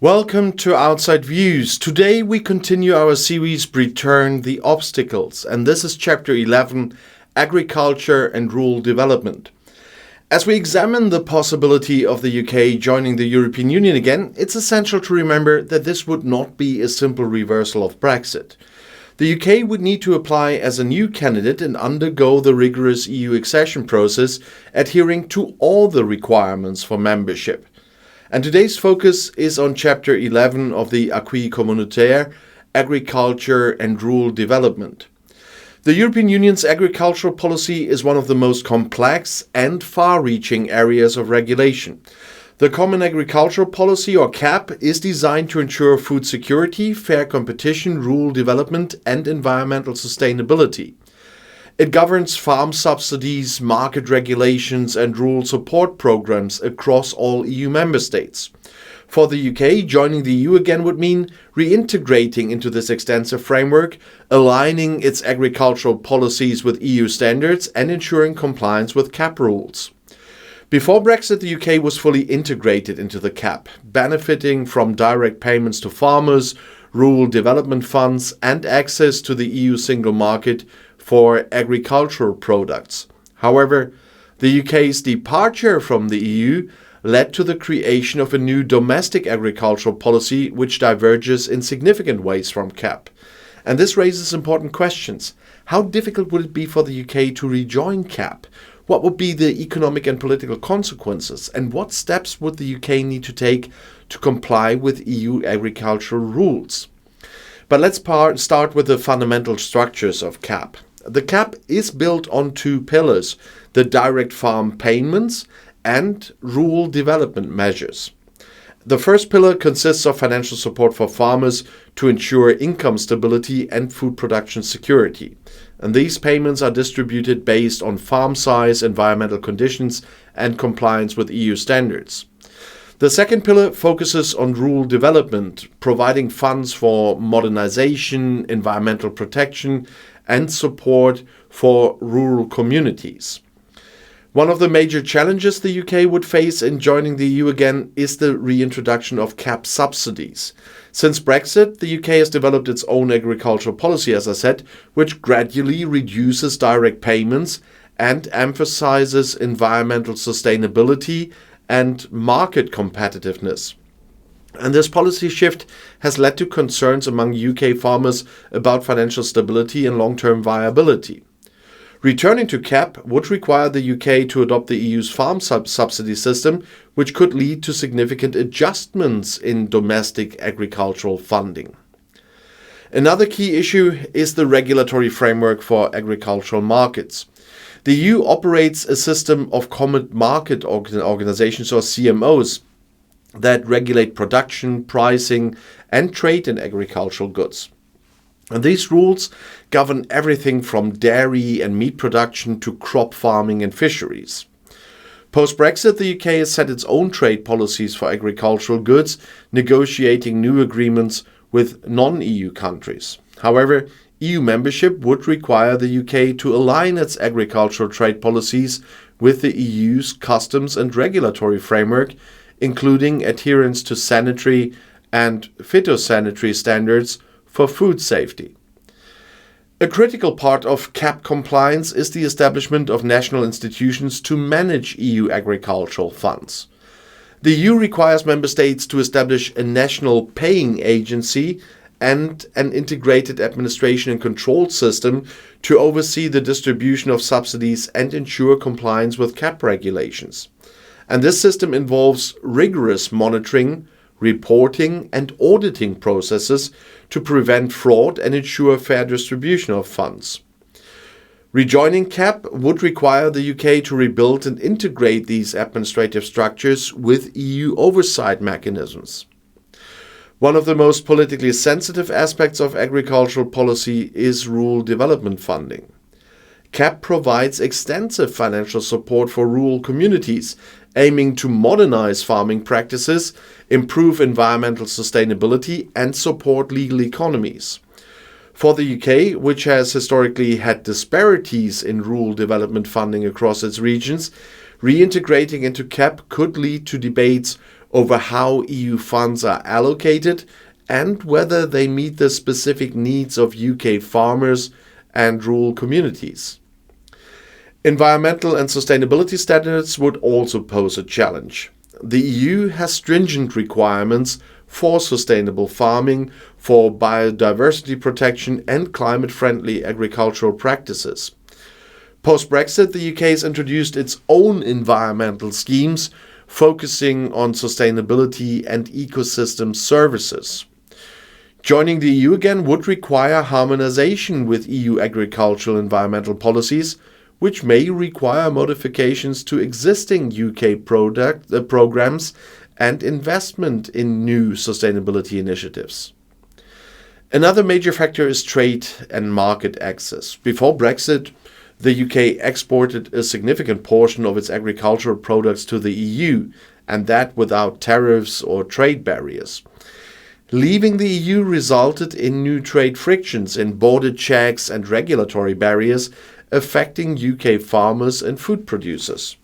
Welcome to Outside Views. Today we continue our series Briturn, the Obstacles, and this is Chapter 11, Agriculture and Rural Development. As we examine the possibility of the UK joining the European Union again, it's essential to remember that this would not be a simple reversal of Brexit. The UK would need to apply as a new candidate and undergo the rigorous EU accession process, adhering to all the requirements for membership. And today's focus is on Chapter 11 of the Acquis Communautaire, Agriculture and Rural Development. The European Union's agricultural policy is one of the most complex and far-reaching areas of regulation. The Common Agricultural Policy, or CAP, is designed to ensure food security, fair competition, rural development and environmental sustainability. It governs farm subsidies, market regulations and rural support programs across all EU member states. For the UK, joining the EU again would mean reintegrating into this extensive framework, aligning its agricultural policies with EU standards and ensuring compliance with CAP rules. Before Brexit, the UK was fully integrated into the CAP, benefiting from direct payments to farmers, rural development funds and access to the EU single market for agricultural products. However, the UK's departure from the EU led to the creation of a new domestic agricultural policy which diverges in significant ways from CAP. And this raises important questions. How difficult would it be for the UK to rejoin CAP? What would be the economic and political consequences? And what steps would the UK need to take to comply with EU agricultural rules? But let's start with the fundamental structures of CAP. The CAP is built on two pillars, the direct farm payments and rural development measures. The first pillar consists of financial support for farmers to ensure income stability and food production security. And these payments are distributed based on farm size, environmental conditions and compliance with EU standards. The second pillar focuses on rural development, providing funds for modernization, environmental protection and support for rural communities. One of the major challenges the UK would face in joining the EU again is the reintroduction of CAP subsidies. Since Brexit, the UK has developed its own agricultural policy, as I said, which gradually reduces direct payments and emphasizes environmental sustainability and market competitiveness. And this policy shift has led to concerns among UK farmers about financial stability and long-term viability. Returning to CAP would require the UK to adopt the EU's farm subsidy system, which could lead to significant adjustments in domestic agricultural funding. Another key issue is the regulatory framework for agricultural markets. The EU operates a system of common market organizations, or CMOs, that regulate production, pricing and trade in agricultural goods. And these rules govern everything from dairy and meat production to crop farming and fisheries. Post-Brexit, the UK has set its own trade policies for agricultural goods, negotiating new agreements with non-EU countries. However, EU membership would require the UK to align its agricultural trade policies with the EU's customs and regulatory framework, including adherence to sanitary and phytosanitary standards for food safety. A critical part of CAP compliance is the establishment of national institutions to manage EU agricultural funds. The EU requires member states to establish a national paying agency and an integrated administration and control system to oversee the distribution of subsidies and ensure compliance with CAP regulations. And this system involves rigorous monitoring, reporting and auditing processes to prevent fraud and ensure fair distribution of funds. Rejoining CAP would require the UK to rebuild and integrate these administrative structures with EU oversight mechanisms. One of the most politically sensitive aspects of agricultural policy is rural development funding. CAP provides extensive financial support for rural communities, aiming to modernize farming practices, improve environmental sustainability, and support legal economies. For the UK, which has historically had disparities in rural development funding across its regions, reintegrating into CAP could lead to debates over how EU funds are allocated and whether they meet the specific needs of UK farmers and rural communities. Environmental and sustainability standards would also pose a challenge. The EU has stringent requirements for sustainable farming, for biodiversity protection and climate-friendly agricultural practices. Post-Brexit, the UK has introduced its own environmental schemes focusing on sustainability and ecosystem services. Joining the EU again would require harmonization with EU agricultural environmental policies, which may require modifications to existing UK programs and investment in new sustainability initiatives. Another major factor is trade and market access. Before Brexit, the UK exported a significant portion of its agricultural products to the EU, and that without tariffs or trade barriers. Leaving the EU resulted in new trade frictions in border checks and regulatory barriers affecting UK farmers and food producers.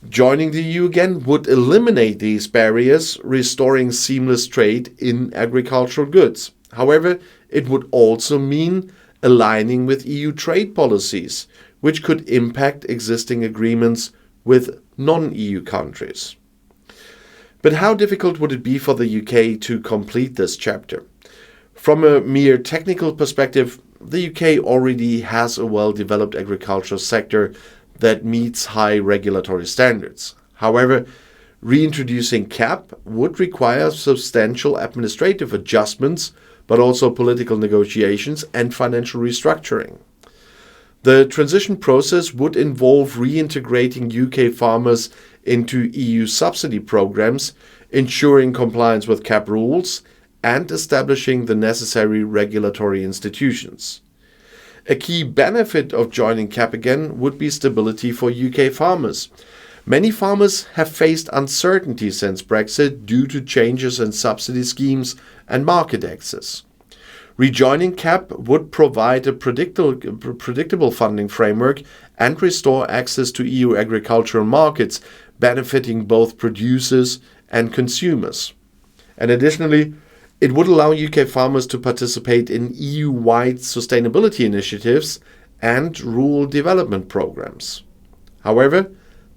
Joining the EU again would eliminate these barriers, restoring seamless trade in agricultural goods. However, it would also mean aligning with EU trade policies, which could impact existing agreements with non-EU countries. But how difficult would it be for the UK to complete this chapter? From a mere technical perspective, the UK already has a well-developed agricultural sector that meets high regulatory standards. However, reintroducing CAP would require substantial administrative adjustments, but also political negotiations and financial restructuring. The transition process would involve reintegrating UK farmers into EU subsidy programs, ensuring compliance with CAP rules, and establishing the necessary regulatory institutions. A key benefit of joining CAP again would be stability for UK farmers. Many farmers have faced uncertainty since Brexit due to changes in subsidy schemes and market access. Rejoining CAP would provide a predictable funding framework and restore access to EU agricultural markets, benefiting both producers and consumers. And additionally, it would allow UK farmers to participate in EU-wide sustainability initiatives and rural development programs. However,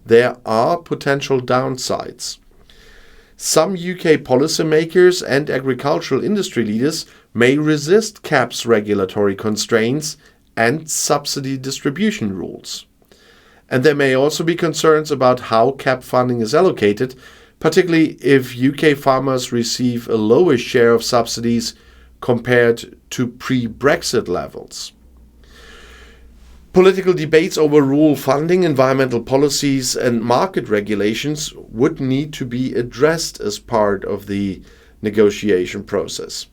there are potential downsides. Some UK policymakers and agricultural industry leaders may resist CAP's regulatory constraints and subsidy distribution rules. And there may also be concerns about how CAP funding is allocated, particularly if UK farmers receive a lower share of subsidies compared to pre-Brexit levels. Political debates over rural funding, environmental policies, and market regulations would need to be addressed as part of the negotiation process.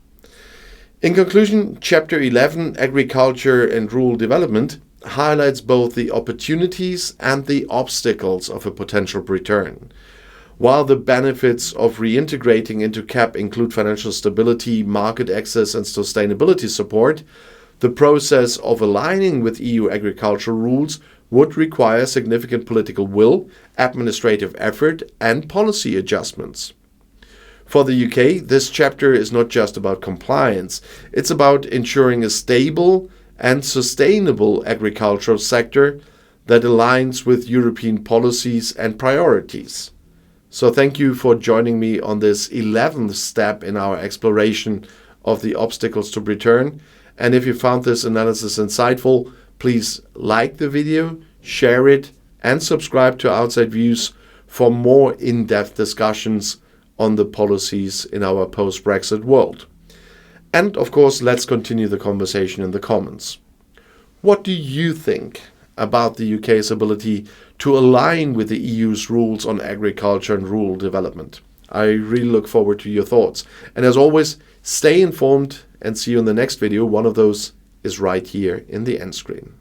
In conclusion, Chapter 11, Agriculture and Rural Development, highlights both the opportunities and the obstacles of a potential Briturn. While the benefits of reintegrating into CAP include financial stability, market access, and sustainability support, the process of aligning with EU agricultural rules would require significant political will, administrative effort, and policy adjustments. For the UK, this chapter is not just about compliance, it's about ensuring a stable and sustainable agricultural sector that aligns with European policies and priorities. So thank you for joining me on this 11th step in our exploration of the obstacles to Briturn. And if you found this analysis insightful, please like the video, share it, and subscribe to Outside Views for more in-depth discussions on the policies in our post-Brexit world. And of course, let's continue the conversation in the comments. What do you think about the UK's ability to align with the EU's rules on agriculture and rural development? I really look forward to your thoughts. And as always, stay informed and see you in the next video. One of those is right here in the end screen.